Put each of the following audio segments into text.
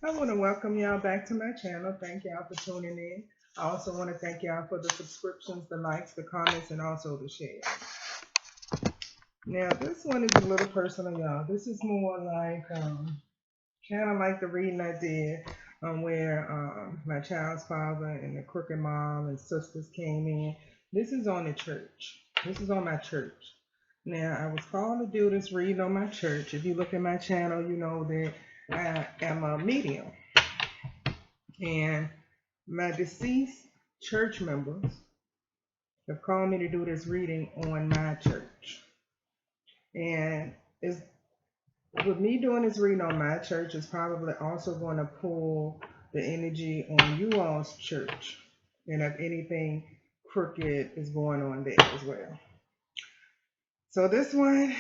I want to welcome y'all back to my channel. Thank y'all for tuning in. I also want to thank y'all for the subscriptions, the likes, the comments, and also the shares. Now, this one is a little personal, y'all. This is more like, kind of like the reading I did where my child's father and the crooked mom and sisters came in. This is on the church. This is on my church. Now, I was called to do this reading on my church. If you look at my channel, you know that I am a medium. And my deceased church members have called me to do this reading on my church. And it's, with me doing this reading on my church is probably also going to pull the energy on you all's church. And if anything crooked is going on there as well. So this one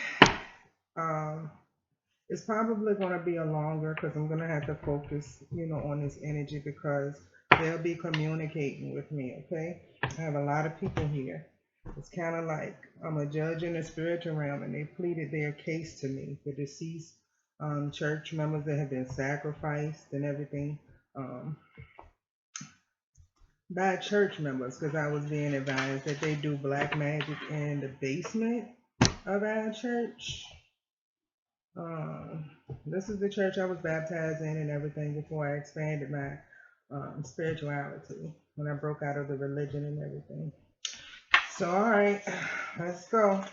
is probably going to be a longer because I'm going to have to focus, on this energy because they'll be communicating with me, okay? I have a lot of people here. It's kind of like I'm a judge in the spiritual realm, and they pleaded their case to me, the deceased church members that have been sacrificed and everything by church members, because I was being advised that they do black magic in the basement of our church. This is the church I was baptized in and everything before I expanded my spirituality when I broke out of the religion and everything. So, all right, let's go.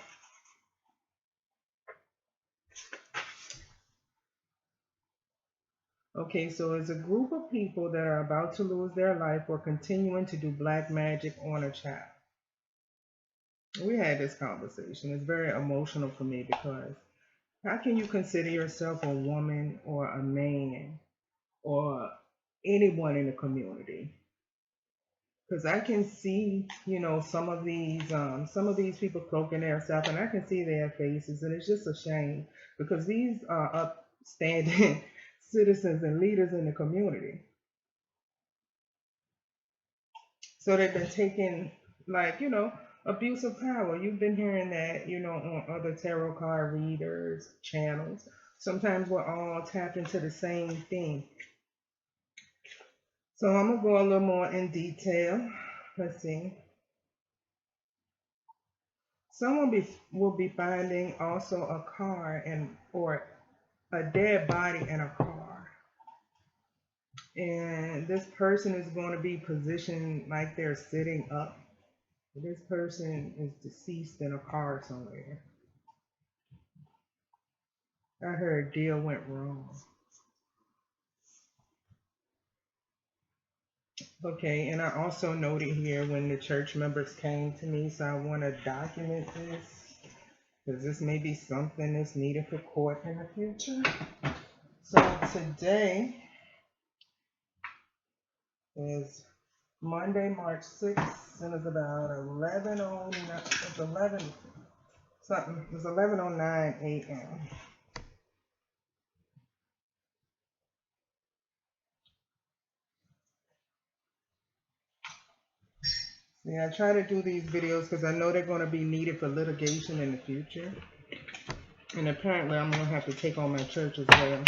Okay, so it's a group of people that are about to lose their life or continuing to do black magic on a child. We had this conversation. It's very emotional for me because how can you consider yourself a woman or a man or anyone in the community? Because I can see, some of these people cloaking themselves, and I can see their faces, and it's just a shame because these are upstanding citizens and leaders in the community. So they've been taking, like, abuse of power. You've been hearing that, on other tarot card readers channels. Sometimes we're all tapped into the same thing. So I'm gonna go a little more in detail. Let's see. Someone will be finding also a car or a dead body in a car. And this person is going to be positioned like they're sitting up. This person is deceased in a car somewhere. I heard a deal went wrong. Okay, and I also noted here when the church members came to me, so I want to document this because this may be something that's needed for court in the future. So today is Monday, March 6th, and it's about 11:09. It's 11 something. It's 11:09 a.m. Yeah, I try to do these videos because I know they're going to be needed for litigation in the future. And apparently I'm going to have to take on my church as well.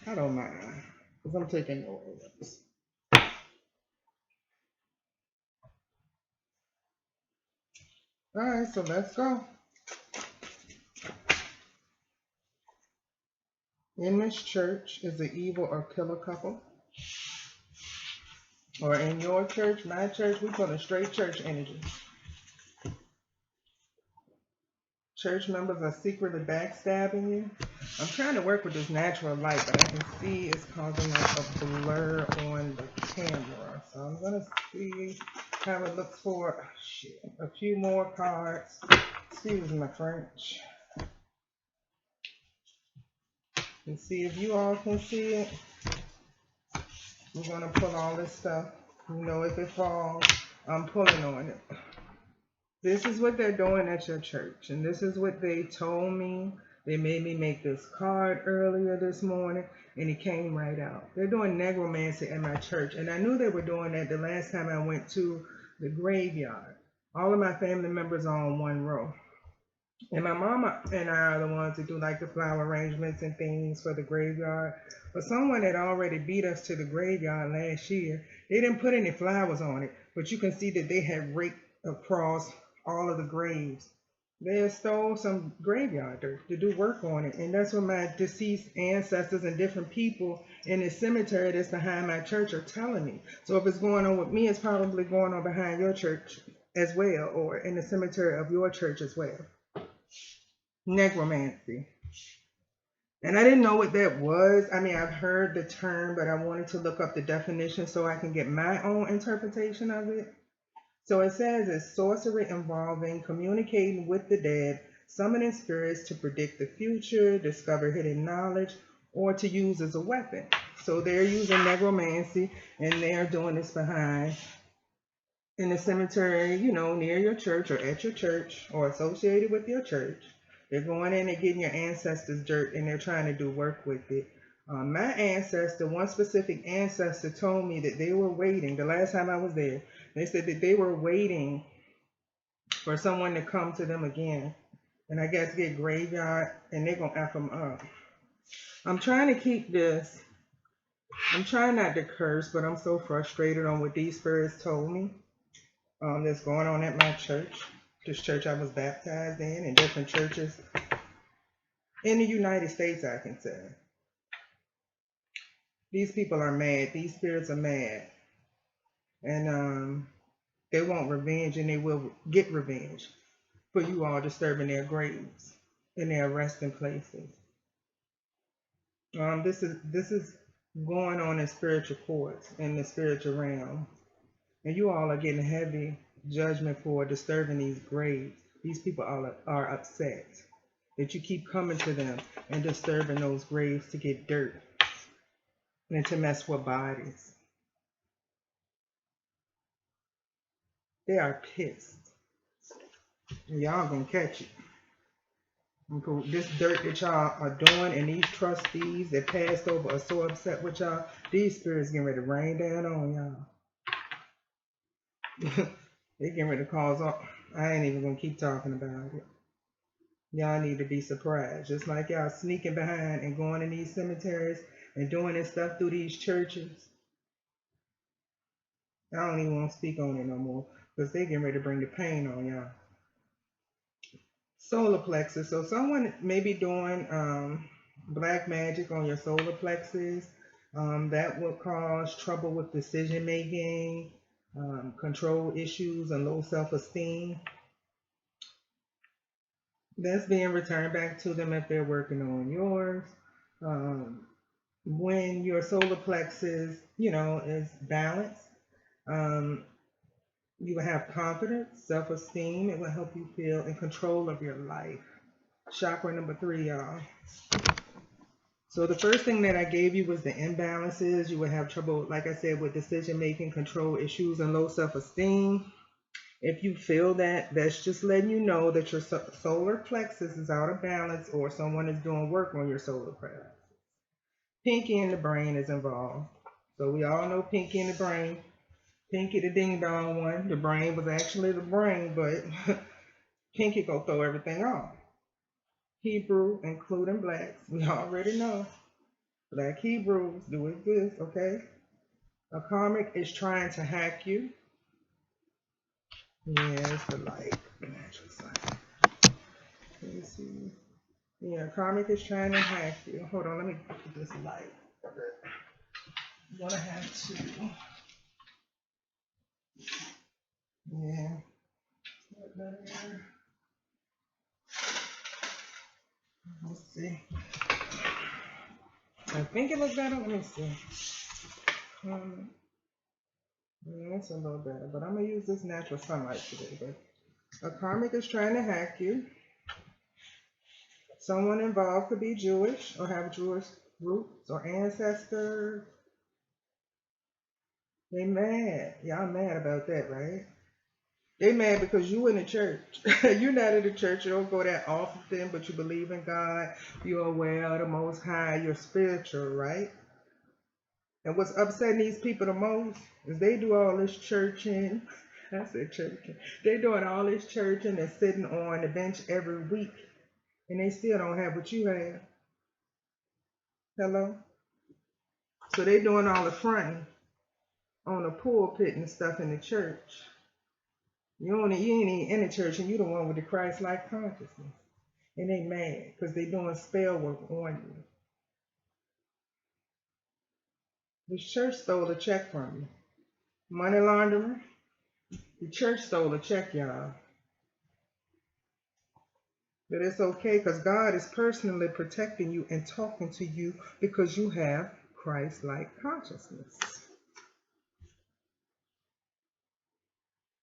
I don't mind because I'm taking no orders. All right, so let's go. In this church is an evil or killer couple. Or in your church, my church, we put a straight church energy. Church members are secretly backstabbing you. I'm trying to work with this natural light, but I can see it's causing like a blur on the camera. So I'm gonna see how it looks for a few more cards. Excuse my French. And see if you all can see it. We're gonna pull all this stuff. If it falls, I'm pulling on it. This is what they're doing at your church, and this is what they told me. They made me make this card earlier this morning, and it came right out. They're doing necromancy at my church, and I knew they were doing that the last time I went to the graveyard. All of my family members are on one row. And my mama and I are the ones that do like the flower arrangements and things for the graveyard. But someone had already beat us to the graveyard last year. They didn't put any flowers on it, but you can see that they had raked across all of the graves. They had stole some graveyard dirt to do work on it. And that's what my deceased ancestors and different people in the cemetery that's behind my church are telling me. So if it's going on with me, it's probably going on behind your church as well, or in the cemetery of your church as well. Necromancy. And I didn't know what that was. I mean, I've heard the term, but I wanted to look up the definition so I can get my own interpretation of it. So it says it's sorcery involving communicating with the dead, summoning spirits to predict the future, discover hidden knowledge, or to use as a weapon. So they're using necromancy, and they're doing this behind in the cemetery, near your church or at your church or associated with your church. They're going in and getting your ancestors' dirt and they're trying to do work with it. My ancestor, one specific ancestor, told me that they were waiting. The last time I was there, they said that they were waiting for someone to come to them again. And I guess get graveyard and they're going to F them up. I'm trying to keep this. I'm trying not to curse, but I'm so frustrated on what these spirits told me. That's going on at my church, this church I was baptized in, and different churches in the United States, I can say. These people are mad. These spirits are mad. And they want revenge, and they will get revenge for you all disturbing their graves and their resting places. This is going on in spiritual courts, in the spiritual realm. And you all are getting heavy judgment for disturbing these graves. These people are upset that you keep coming to them and disturbing those graves to get dirt and to mess with bodies. They are pissed. And y'all gonna catch it. This dirt that y'all are doing and these trustees that passed over are so upset with y'all. These spirits getting ready to rain down on y'all. They getting ready to cause all. I ain't even gonna keep talking about it. Y'all need to be surprised. Just like y'all sneaking behind and going in these cemeteries and doing this stuff through these churches. I don't even want to speak on it no more because they getting ready to bring the pain on y'all. Solar plexus. So someone may be doing black magic on your solar plexus. That will cause trouble with decision making, control issues, and low self-esteem. That's being returned back to them if they're working on yours. When your solar plexus, is balanced, you will have confidence, self-esteem. It will help you feel in control of your life. Chakra number 3, y'all. So the first thing that I gave you was the imbalances. You would have trouble, like I said, with decision-making, control issues, and low self-esteem. If you feel that, that's just letting you know that your solar plexus is out of balance or someone is doing work on your solar plexus. Pinky in the brain is involved. So we all know Pinky in the brain. Pinky the ding dong one. The brain was actually the brain, but Pinky go throw everything off. Hebrew, including blacks. We already know. Black Hebrews do exist, okay? A karmic is trying to hack you. Yeah, it's the light. Natural sign. Let me see. Yeah, karmic is trying to hack you. Hold on, let me put this light. I'm gonna have to. Yeah. Let's see. I think it looks better. Let me see. Yeah, it's a little better, but I'm gonna use this natural sunlight today. But a karmic is trying to hack you. Someone involved could be Jewish or have Jewish roots or ancestors. They mad. Y'all mad about that, right? They mad because you in the church. You're not in the church. You don't go that often, but you believe in God. You're aware of the Most High. You're spiritual, right? And what's upsetting these people the most is they do all this churching I said church. They doing all this church and they're sitting on the bench every week, and they still don't have what you have. Hello? So they doing all the fronting on the pulpit and stuff in the church. You ain't even in the church, and you the one with the Christ-like consciousness. And they mad because they doing spell work on you. This church stole a check from you. Money laundering. The church stole a check, y'all. But it's okay because God is personally protecting you and talking to you because you have Christ-like consciousness.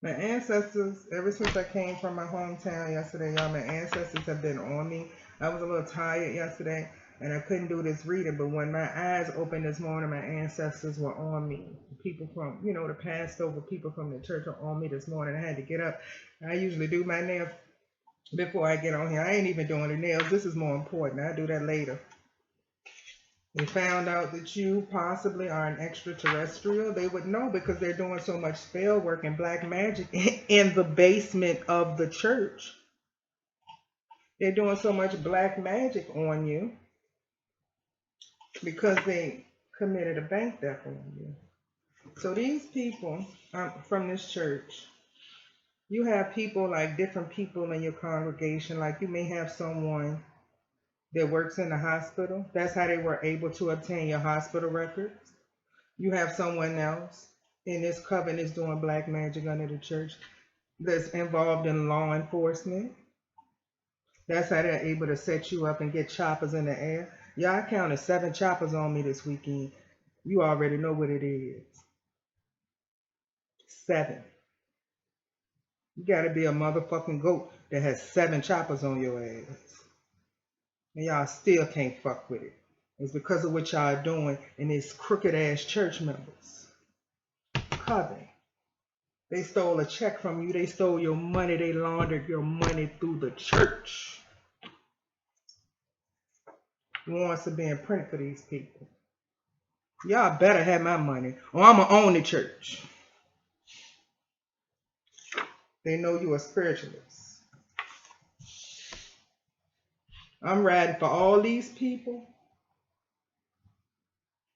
My ancestors, ever since I came from my hometown yesterday, y'all, my ancestors have been on me. I was a little tired yesterday and I couldn't do this reading, but when my eyes opened this morning, my ancestors were on me. People from, the passed over people from the church are on me this morning. I had to get up. I usually do my nails before I get on here. I ain't even doing the nails. This is more important. I'll do that later. They found out that you possibly are an extraterrestrial. They would know because they're doing so much spell work and black magic in the basement of the church. They're doing so much black magic on you because they committed a bank theft on you. So these people from this church, you have people like different people in your congregation. Like you may have someone that works in the hospital. That's how they were able to obtain your hospital records. You have someone else in this coven is doing black magic under the church that's involved in law enforcement. That's how they're able to set you up and get choppers in the air. Yeah, I counted 7 choppers on me this weekend. You already know what it is. 7. You gotta be a motherfucking goat that has 7 choppers on your ass. And y'all still can't fuck with it. It's because of what y'all doing in these crooked ass church members. Coven. They stole a check from you. They stole your money. They laundered your money through the church. Warrants are being printed for these people. Y'all better have my money or I'ma own the church. They know you are spiritualists. I'm riding for all these people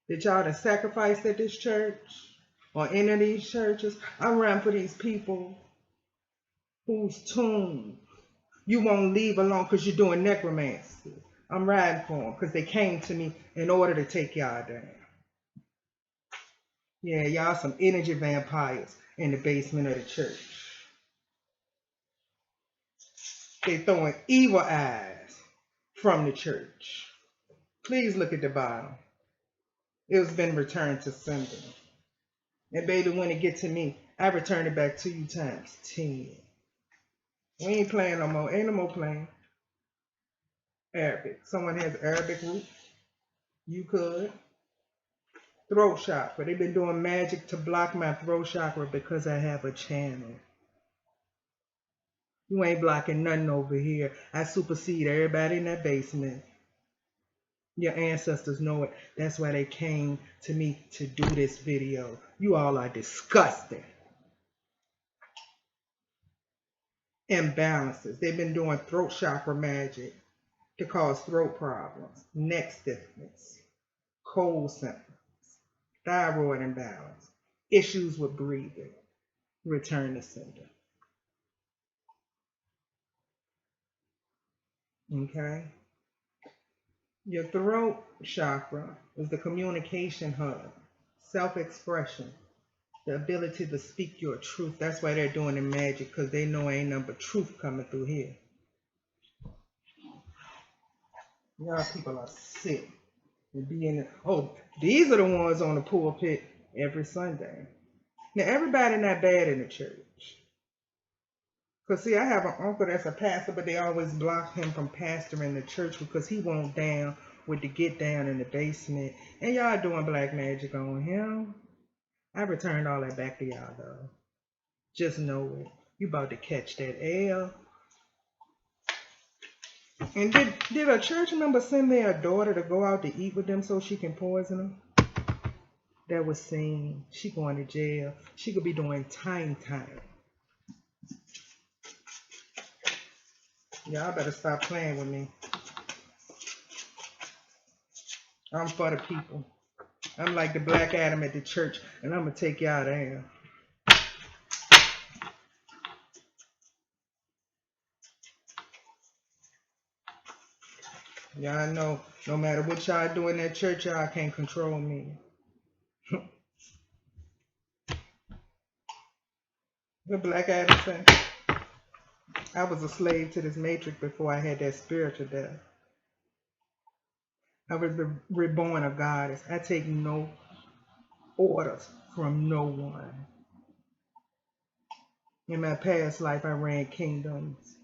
that y'all done sacrificed at this church or any of these churches. I'm riding for these people whose tomb you won't leave alone because you're doing necromancy. I'm riding for them because they came to me in order to take y'all down. Yeah, y'all some energy vampires in the basement of the church. They throwing evil eyes from the church. Please look at the bottom. It has been returned to sender. And baby, when it gets to me, I return it back to you times 10. We ain't playing no more. Ain't no more playing. Arabic. Someone has Arabic root. You could. Throat chakra. They've been doing magic to block my throat chakra because I have a channel. You ain't blocking nothing over here. I supersede everybody in that basement. Your ancestors know it. That's why they came to me to do this video. You all are disgusting. Imbalances. They've been doing throat chakra magic to cause throat problems, neck stiffness, cold symptoms, thyroid imbalance, issues with breathing. Return to sender. Okay? Your throat chakra is the communication hub, self-expression, the ability to speak your truth. That's why they're doing the magic, because they know ain't nothing but truth coming through here. Y'all people are sick. These are the ones on the pulpit every Sunday. Now, everybody not bad in the church. Because, see, I have an uncle that's a pastor, but they always block him from pastoring the church because he won't down with the get down in the basement. And y'all doing black magic on him. I returned all that back to y'all, though. Just know it. You about to catch that L. And did a church member send their daughter to go out to eat with them so she can poison them? That was seen. She going to jail. She could be doing time. Y'all better stop playing with me. I'm for the people. I'm like the Black Adam at the church, and I'm going to take y'all down. Y'all know, no matter what y'all do in that church, y'all can't control me. The Black Adam say, I was a slave to this matrix before I had that spiritual death. I was reborn a goddess. I take no orders from no one. In my past life, I ran kingdoms.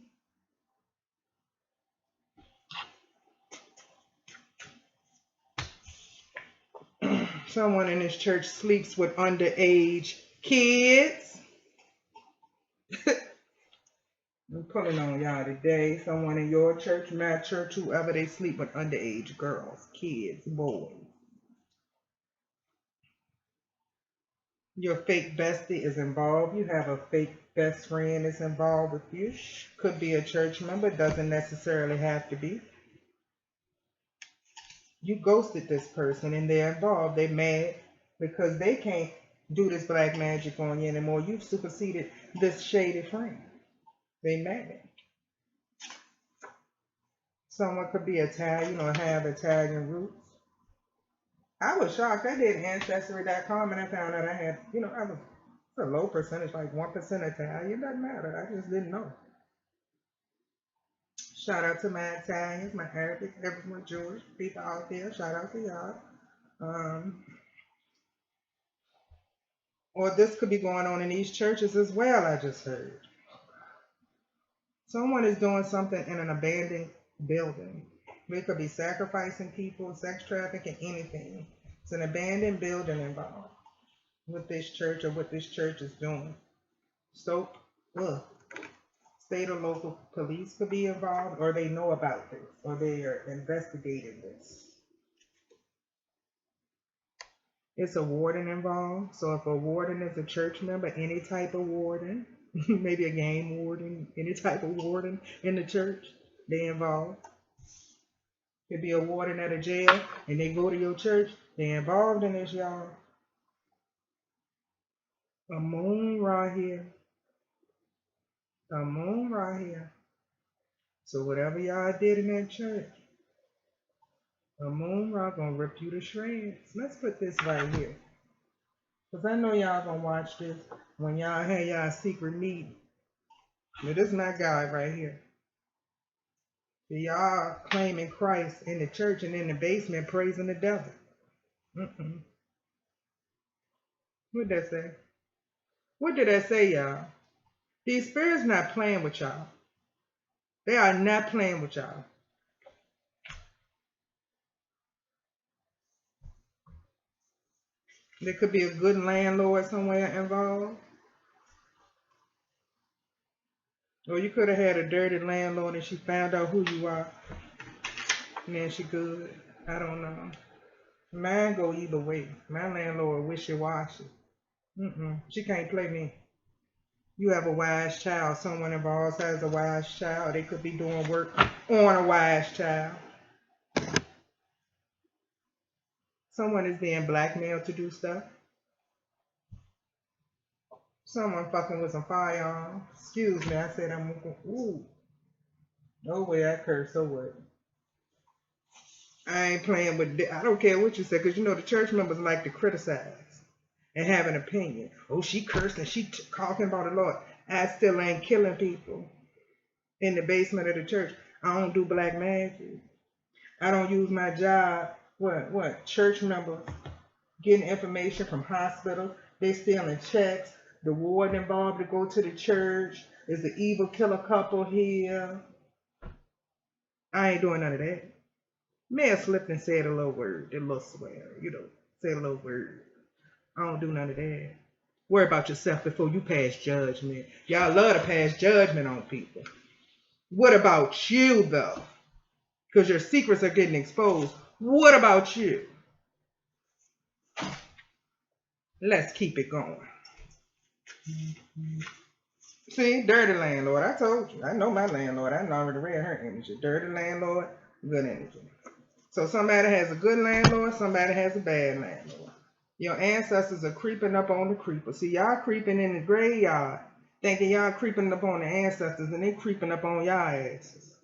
Someone in this church sleeps with underage kids. I'm pulling on y'all today. Someone in your church, my church, whoever, they sleep with underage girls, kids, boys. Your fake bestie is involved. You have a fake best friend that's involved with you. Could be a church member, doesn't necessarily have to be. You ghosted this person and they're involved. They're mad because they can't do this black magic on you anymore. You've superseded this shady friend. They mad. Someone could be Italian or have Italian roots. I was shocked. I did Ancestry.com and I found out I had, I was a low percentage, like 1% Italian. It doesn't matter. I just didn't know. Shout out to my Italians, my Arabic, everyone Jewish people out there. Shout out to y'all. Or this could be going on in these churches as well, I just heard. Someone is doing something in an abandoned building. They could be sacrificing people, sex trafficking, anything. It's an abandoned building involved with this church or what this church is doing. So, state or local police could be involved, or they know about this, or they are investigating this. It's a warden involved. So if a warden is a church member, any type of warden, maybe a game warden, any type of warden in the church, they involved. Could be a warden at a jail and they go to your church, they involved in this, y'all. A moon right here. A moon right here. So whatever y'all did in that church, a moon rock gonna rip you to shreds. Let's put this right here. Because I know y'all gonna watch this when y'all have y'all secret meeting. Now this is my guy right here. So y'all claiming Christ in the church and in the basement praising the devil. What did that say? What did that say, y'all? These spirits not playing with y'all. They are not playing with y'all. There could be a good landlord somewhere involved. Or you could have had a dirty landlord and she found out who you are. And then she good. I don't know. Mine go either way. My landlord wishy-washy. She can't play me. You have a wise child. Someone involved has a wise child. They could be doing work on a wise child. Someone is being blackmailed to do stuff. Someone fucking with some firearms. Excuse me, I said I'm ooh. No way I curse, so what? I ain't playing with I don't care what you say, because the church members like to criticize and have an opinion. Oh, she cursed and she talking about the Lord. I still ain't killing people in the basement of the church. I don't do black magic. I don't use my job. What? Church members getting information from hospitals. They stealing checks. The ward involved to go to the church. Is the evil killer couple here? I ain't doing none of that. May have slipped and said a little word, a little swear, say a little word. I don't do none of that. Worry about yourself before you pass judgment. Y'all love to pass judgment on people. What about you, though? Because your secrets are getting exposed. What about you? Let's keep it going. See, dirty landlord. I told you. I know my landlord. I already read her energy. Dirty landlord, good energy. So somebody has a good landlord, somebody has a bad landlord. Your ancestors are creeping up on the creeper. See, y'all creeping in the graveyard, thinking y'all creeping up on the ancestors, and they creeping up on y'all asses.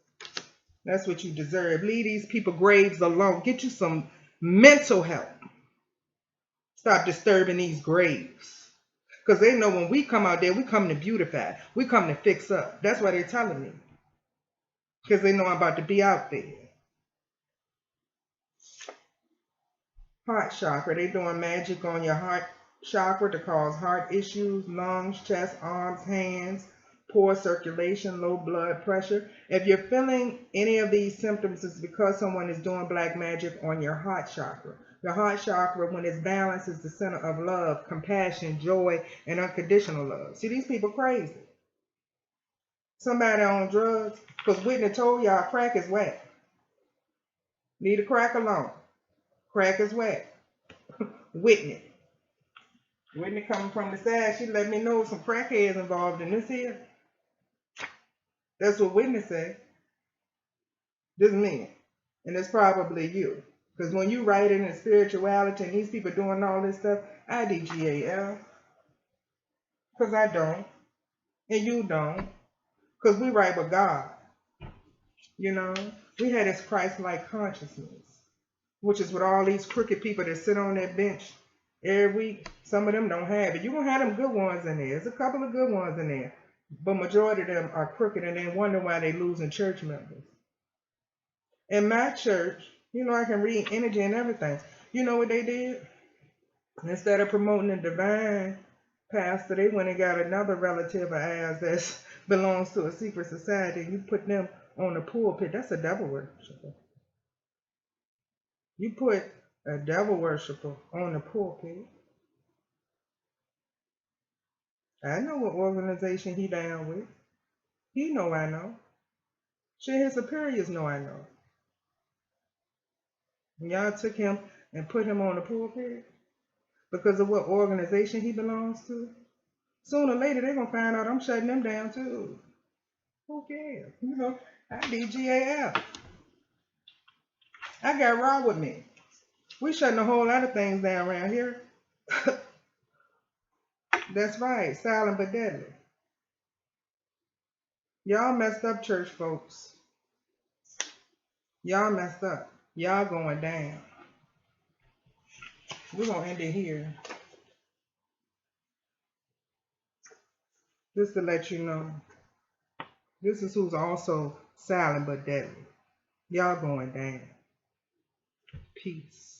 That's what you deserve. Leave these people graves alone. Get you some mental help. Stop disturbing these graves. Because they know when we come out there, we come to beautify. We come to fix up. That's why they're telling me. Because they know I'm about to be out there. Heart chakra. They doing magic on your heart chakra to cause heart issues, lungs, chest, arms, hands, poor circulation, low blood pressure. If you're feeling any of these symptoms, it's because someone is doing black magic on your heart chakra. The heart chakra, when it's balanced, is the center of love, compassion, joy, and unconditional love. See, these people crazy. Somebody on drugs, because Whitney told y'all crack is whack. Leave the crack alone. Crack is whack. Whitney. Whitney coming from the side, she let me know some crackheads involved in this here. That's what Whitney said. This me. And it's probably you. Because when you write in spirituality and these people doing all this stuff, I DGAL. Because I don't. And you don't. Because we write with God. You know? We had this Christ-like consciousness. Which is what all these crooked people that sit on that bench every week, some of them don't have it. You're going to have them good ones in there. There's a couple of good ones in there. But majority of them are crooked and they wonder why they losing church members. In my church, you know, I can read energy and everything. You know what they did? Instead of promoting the divine pastor, they went and got another relative of ours that belongs to a secret society. You put them on the pulpit. That's a devil worshiper. You put a devil worshiper on the pulpit. I know what organization he down with. He know I know. Shit, his superiors know I know. And y'all took him and put him on the pulpit because of what organization he belongs to. Sooner or later, they're going to find out I'm shutting them down too. Who cares? You know, I DGAF. I got raw with me. We shutting a whole lot of things down around here. That's right. Silent but deadly. Y'all messed up, church folks. Y'all messed up. Y'all going down. We're going to end it here. Just to let you know. This is who's also silent but deadly. Y'all going down. Peace.